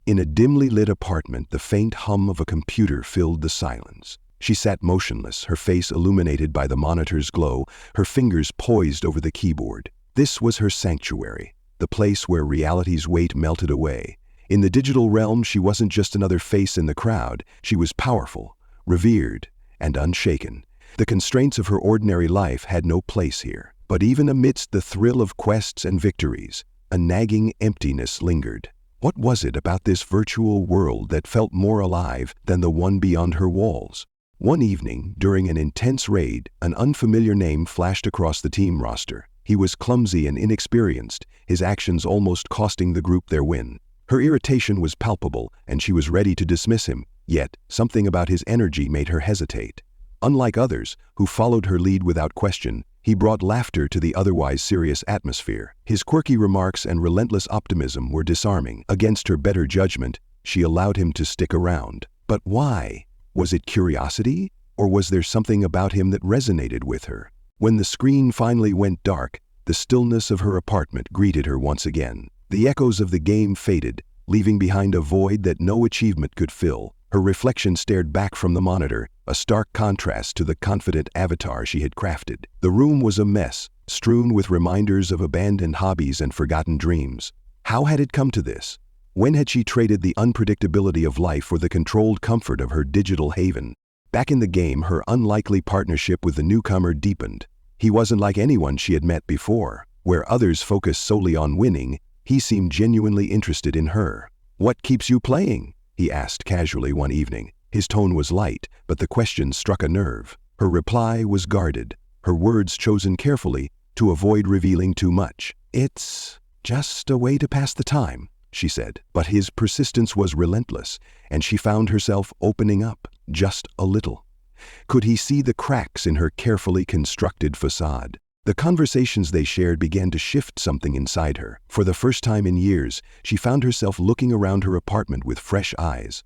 In a dimly lit apartment, the faint hum of a computer filled the silence. She sat motionless, her face illuminated by the monitor's glow, her fingers poised over the keyboard. This was her sanctuary, the place where reality's weight melted away. In the digital realm, she wasn't just another face in the crowd. She was powerful, revered, and unshaken. The constraints of her ordinary life had no place here. But even amidst the thrill of quests and victories, a nagging emptiness lingered. What was it about this virtual world that felt more alive than the one beyond her walls? One evening, during an intense raid, an unfamiliar name flashed across the team roster. He was clumsy and inexperienced, his actions almost costing the group their win. Her irritation was palpable, and she was ready to dismiss him. Yet, something about his energy made her hesitate. Unlike others, who followed her lead without question, he brought laughter to the otherwise serious atmosphere. His quirky remarks and relentless optimism were disarming. Against her better judgment, she allowed him to stick around. But why? Was it curiosity, or was there something about him that resonated with her? When the screen finally went dark, the stillness of her apartment greeted her once again. The echoes of the game faded, leaving behind a void that no achievement could fill. Her reflection stared back from the monitor, a stark contrast to the confident avatar she had crafted. The room was a mess, strewn with reminders of abandoned hobbies and forgotten dreams. How had it come to this? When had she traded the unpredictability of life for the controlled comfort of her digital haven? Back in the game, her unlikely partnership with the newcomer deepened. He wasn't like anyone she had met before. Where others focused solely on winning, he seemed genuinely interested in her. "What keeps you playing?" he asked casually one evening. His tone was light, but the question struck a nerve. Her reply was guarded, her words chosen carefully to avoid revealing too much. "It's just a way to pass the time," she said. But his persistence was relentless, and she found herself opening up just a little. Could he see the cracks in her carefully constructed facade? The conversations they shared began to shift something inside her. For the first time in years, she found herself looking around her apartment with fresh eyes.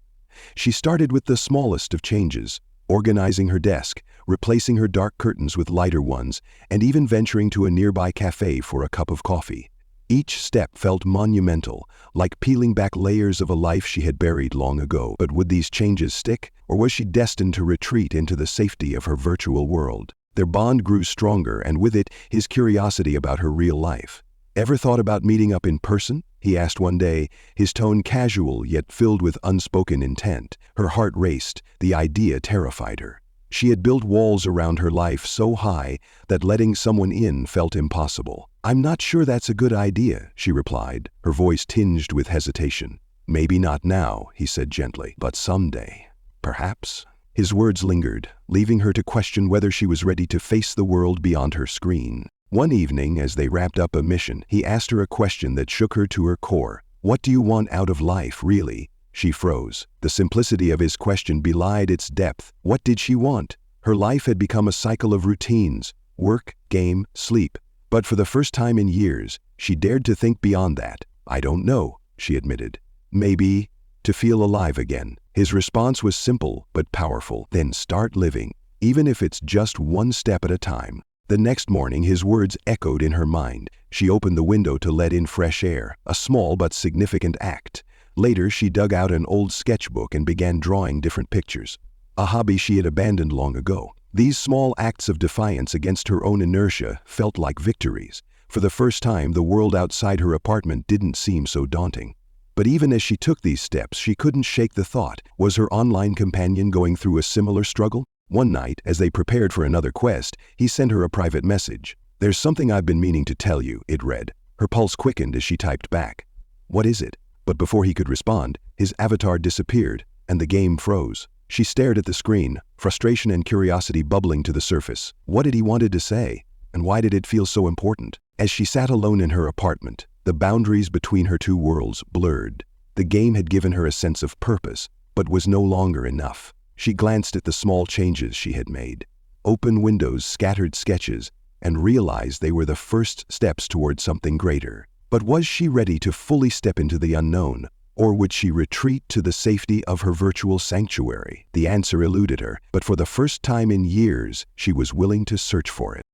She started with the smallest of changes, organizing her desk, replacing her dark curtains with lighter ones, and even venturing to a nearby cafe for a cup of coffee. Each step felt monumental, like peeling back layers of a life she had buried long ago. But would these changes stick, or was she destined to retreat into the safety of her virtual world? Their bond grew stronger, and with it, his curiosity about her real life. "Ever thought about meeting up in person?" he asked one day, his tone casual yet filled with unspoken intent. Her heart raced. The idea terrified her. She had built walls around her life so high that letting someone in felt impossible. "I'm not sure that's a good idea," she replied, her voice tinged with hesitation. "Maybe not now," he said gently, "but someday, perhaps." His words lingered, leaving her to question whether she was ready to face the world beyond her screen. One evening, as they wrapped up a mission, he asked her a question that shook her to her core. "What do you want out of life, really?" She froze. The simplicity of his question belied its depth. What did she want? Her life had become a cycle of routines: work, game, sleep. But for the first time in years, she dared to think beyond that. "I don't know," she admitted. "Maybe to feel alive again." His response was simple but powerful. "Then start living, even if it's just one step at a time." The next morning, his words echoed in her mind. She opened the window to let in fresh air, a small but significant act. Later, she dug out an old sketchbook and began drawing different pictures, a hobby she had abandoned long ago. These small acts of defiance against her own inertia felt like victories. For the first time, the world outside her apartment didn't seem so daunting. But even as she took these steps, she couldn't shake the thought. Was her online companion going through a similar struggle? One night, as they prepared for another quest, he sent her a private message. "There's something I've been meaning to tell you," it read. Her pulse quickened as she typed back. "What is it?" But before he could respond, his avatar disappeared, and the game froze. She stared at the screen, frustration and curiosity bubbling to the surface. What had he wanted to say, and why did it feel so important? As she sat alone in her apartment, the boundaries between her two worlds blurred. The game had given her a sense of purpose, but was no longer enough. She glanced at the small changes she had made. Open windows, scattered sketches, and realized they were the first steps toward something greater. But was she ready to fully step into the unknown, or would she retreat to the safety of her virtual sanctuary? The answer eluded her, but for the first time in years, she was willing to search for it.